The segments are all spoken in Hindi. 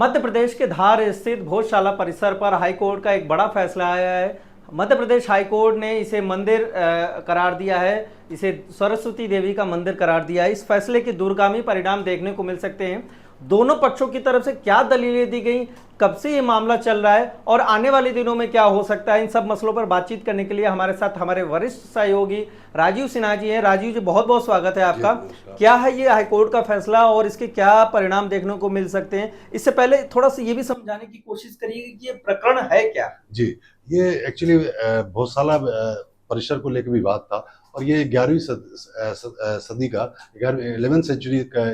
मध्य प्रदेश के धार स्थित भोजशाला परिसर पर हाईकोर्ट का एक बड़ा फैसला आया है। मध्य प्रदेश हाईकोर्ट ने इसे मंदिर करार दिया है। इसे सरस्वती देवी का मंदिर करार दिया है। इस फैसले के दूरगामी परिणाम देखने को मिल सकते हैं। दोनों पक्षों की तरफ से क्या दलीलें दी गई, कब से ये मामला चल रहा है और आने वाले दिनों में क्या हो सकता है, इन सब मसलों पर बातचीत करने के लिए हमारे साथ हमारे वरिष्ठ सहयोगी राजीव सिन्हा जी हैं। राजीव जी, बहुत बहुत स्वागत है आपका। क्या है ये हाईकोर्ट का फैसला और इसके क्या परिणाम देखने को मिल सकते हैं? इससे पहले थोड़ा सा ये भी समझाने की कोशिश करिए कि ये प्रकरण है क्या। जी, ये एक्चुअली भोजशाला परिसर को लेकर विवाद था और ये 11वीं सदी का 11th सेंचुरी का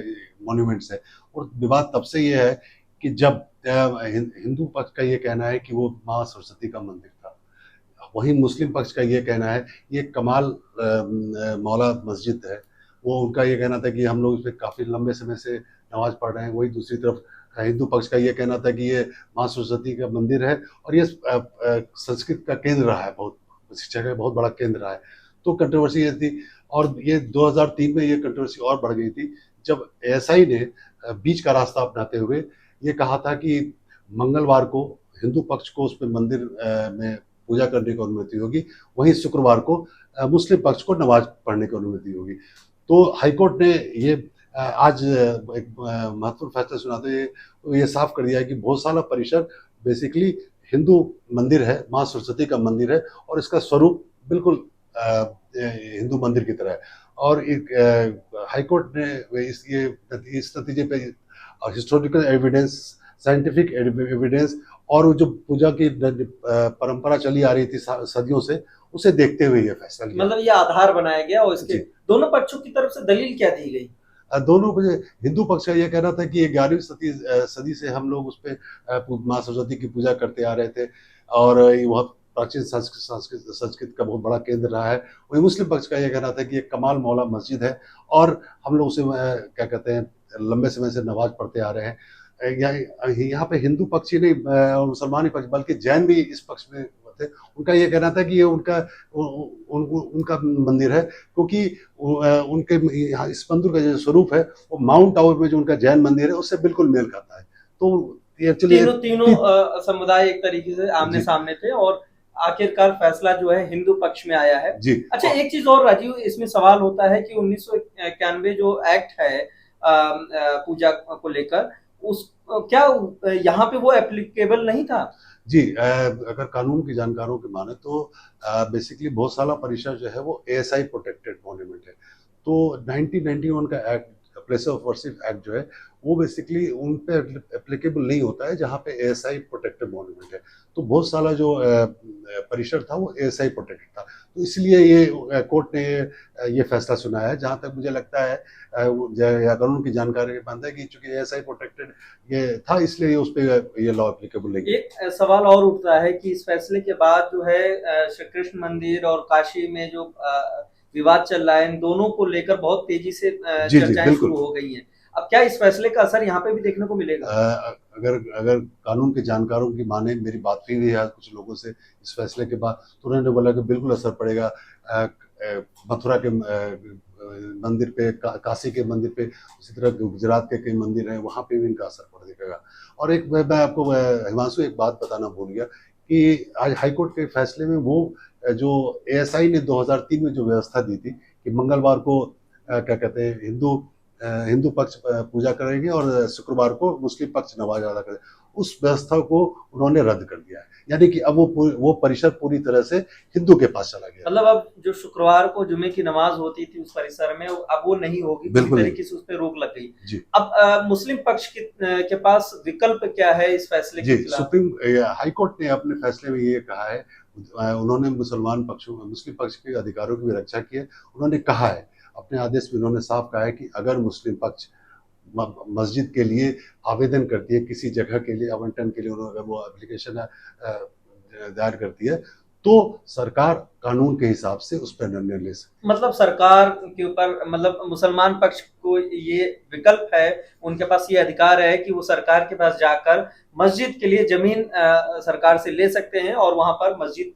मॉन्यूमेंट्स है। और विवाद तब से ये है कि जब हिंदू पक्ष का ये कहना है कि वो माँ सरस्वती का मंदिर था, वहीं मुस्लिम पक्ष का ये कहना है ये कमाल मौला मस्जिद है। वो उनका ये कहना था कि हम लोग इस पर काफ़ी लंबे समय से नमाज पढ़ रहे हैं। वही दूसरी तरफ हिंदू पक्ष का ये कहना था कि ये माँ सरस्वती का मंदिर है और ये संस्कृत का केंद्र रहा है, बहुत शिक्षा का बहुत बड़ा केंद्र रहा है। तो कंट्रोवर्सी ये थी और ये 2003 में ये कंट्रोवर्सी और बढ़ गई थी जब एएसआई ने बीच का रास्ता अपनाते हुए ये कहा था कि मंगलवार को हिंदू पक्ष को उस पर मंदिर में पूजा करने की अनुमति होगी, वहीं शुक्रवार को मुस्लिम पक्ष को नमाज पढ़ने की अनुमति होगी। तो हाईकोर्ट ने ये आज एक महत्वपूर्ण फैसला सुनाते हुए ये साफ कर दिया है कि भोजशाला परिसर बेसिकली हिंदू मंदिर है, माँ सरस्वती का मंदिर है और इसका स्वरूप बिल्कुल हिंदू मंदिर की तरह है। और एक हाईकोर्ट ने इस नतीजे पे हिस्टोरिकल एविडेंस, साइंटिफिक एविडेंस और जो पूजा की परंपरा चली आ रही थी सदियों से, उसे देखते हुए ये फैसला लिया। मतलब ये आधार बनाया गया और इसके दोनों पक्षों की तरफ से दलील क्या दी गई? दोनों मुझे हिंदू पक्ष का यह कहना था कि ये 11वीं सदी से हम लोग उस पर माँ सरस्वती की पूजा करते आ रहे थे और ये बहुत प्राचीन संस्कृत का बहुत बड़ा केंद्र रहा है। वही मुस्लिम पक्ष का यह कहना था कि ये कमाल मौला मस्जिद है और हम लोग उसे क्या कहते हैं लंबे समय से नमाज पढ़ते आ रहे हैं। यहाँ पे हिंदू पक्ष ही नहीं और मुसलमान पक्ष बल्कि जैन भी इस पक्ष में थे। उनका ये कहना था कि ये उनका मंदिर है क्योंकि उनके यहाँ इस मंदिर का जो स्वरूप है वो माउंट आबू में जो उनका जैन मंदिर है उससे बिल्कुल मेल खाता है। तो ये एक्चुअली तीनों समुदाय एक तरीके से आमने सामने थे और आखिरकार फैसला जो है हिंदू पक्ष में आया है। जी। अच्छा, एक चीज और राजीव, इसमें सवाल होता है कि 1991 जो एक्ट है पूजा को लेकर, उस क्या यहाँ पे वो एप्लीकेबल नहीं था? जी, अगर कानून की जानकारों के माने तो बेसिकली भोजशाला परिसर जो है वो एएसआई प्रोटेक्टेड मॉन्यूमेंट है। तो 1991 का act, place of worship act जो है वो बेसिकली उन पे एप्लीकेबल नहीं होता है जहाँ पे एएसआई प्रोटेक्टेड मॉन्यूमेंट है। तो भोजशाला जो परिसर था वो एएसआई प्रोटेक्टेड था, तो इसलिए ये कोर्ट ने ये फैसला सुनाया है। जहाँ तक मुझे लगता है या कानून की जानकारी के पास है कि चूंकि एएसआई प्रोटेक्टेड ये था इसलिए उस पर ये लॉ एप्लीकेबल नहीं है। एक सवाल और उठता है कि इस फैसले के बाद जो है श्री कृष्ण मंदिर और काशी में जो विवाद चल रहा है, इन दोनों को लेकर बहुत तेजी से चर्चाएं शुरू हो गई हैं। अब क्या इस फैसले का असर यहाँ पे भी देखने को मिलेगा? अगर कानून के जानकारों की माने, मेरी बात हुई है आज कुछ लोगों से इस फैसले के बाद, तो उन्होंने बोला कि बिल्कुल असर पड़ेगा। मथुरा के मंदिर पे, काशी के मंदिर पे, उसी तरह गुजरात के कई मंदिर हैं वहाँ पे भी इनका असर पड़ दिखेगा। और एक मैं आपको हिमांशु एक बात बताना भूल गया कि आज हाईकोर्ट के फैसले में वो जो एएसआई ने 2003 में जो व्यवस्था दी थी कि मंगलवार को क्या कहते हैं हिंदू पक्ष पूजा करेंगे और शुक्रवार को मुस्लिम पक्ष नमाज अदा करेंगे, उस व्यवस्था को उन्होंने रद्द कर दिया है। यानी कि अब वो परिसर पूरी तरह से हिंदू के पास चला गया। मतलब अब जो शुक्रवार को जुमे की नमाज होती थी उस परिसर में, अब वो नहीं होगी, पूरी तरीके से उस पर रोक लग गई। अब मुस्लिम पक्ष के पास विकल्प क्या है इस फैसले के खिलाफ? सुप्रीम हाईकोर्ट ने अपने फैसले में ये कहा है, उन्होंने मुस्लिम पक्ष के अधिकारों की भी रक्षा की है। उन्होंने कहा है अपने आदेश में, उन्होंने साफ कहा है कि अगर मुस्लिम पक्ष मस्जिद के लिए आवेदन करती है, किसी जगह के लिए आवंटन के लिए अगर वो एप्लीकेशन दायर करती है, तो सरकार कानून के हिसाब से उस पर निर्णय ले सकती है। मतलब सरकार के ऊपर, मतलब मुसलमान पक्ष को ये विकल्प है, उनके पास ये अधिकार है कि वो सरकार के पास जाकर मस्जिद के लिए जमीन सरकार से ले सकते हैं और वहां पर मस्जिद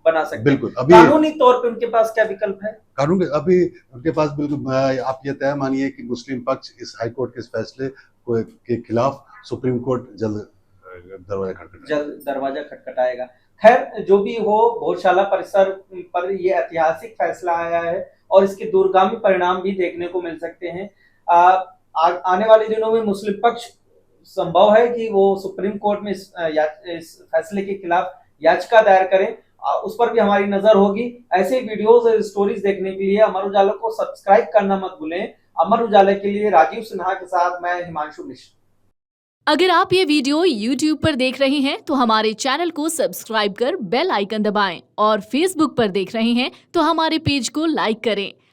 बना सकते हैं। बिल्कुल। अभी कानूनी तौर पे उनके पास क्या विकल्प है? अभी उनके पास बिल्कुल, आप ये तय मानिए कि मुस्लिम पक्ष इस हाईकोर्ट के इस फैसले के खिलाफ सुप्रीम कोर्ट जल्द दरवाजा खटखटाएगा। जल्द दरवाजा खटखटाएगा। खैर जो भी हो, भोजशाला परिसर पर ये ऐतिहासिक फैसला आया है और इसके दूरगामी परिणाम भी देखने को मिल सकते हैं। आने वाले दिनों में मुस्लिम पक्ष संभव है कि वो सुप्रीम कोर्ट में इस फैसले के खिलाफ याचिका दायर करें, उस पर भी हमारी नजर होगी। ऐसे वीडियोस और स्टोरीज देखने के लिए अमर उजाला को सब्सक्राइब करना मत भूलें। अमर उजाला के लिए राजीव सिन्हा के साथ मैं हिमांशु मिश्र। अगर आप ये वीडियो YouTube पर देख रहे हैं तो हमारे चैनल को सब्सक्राइब कर बेल आइकन दबाएं और Facebook पर देख रहे हैं तो हमारे पेज को लाइक करें।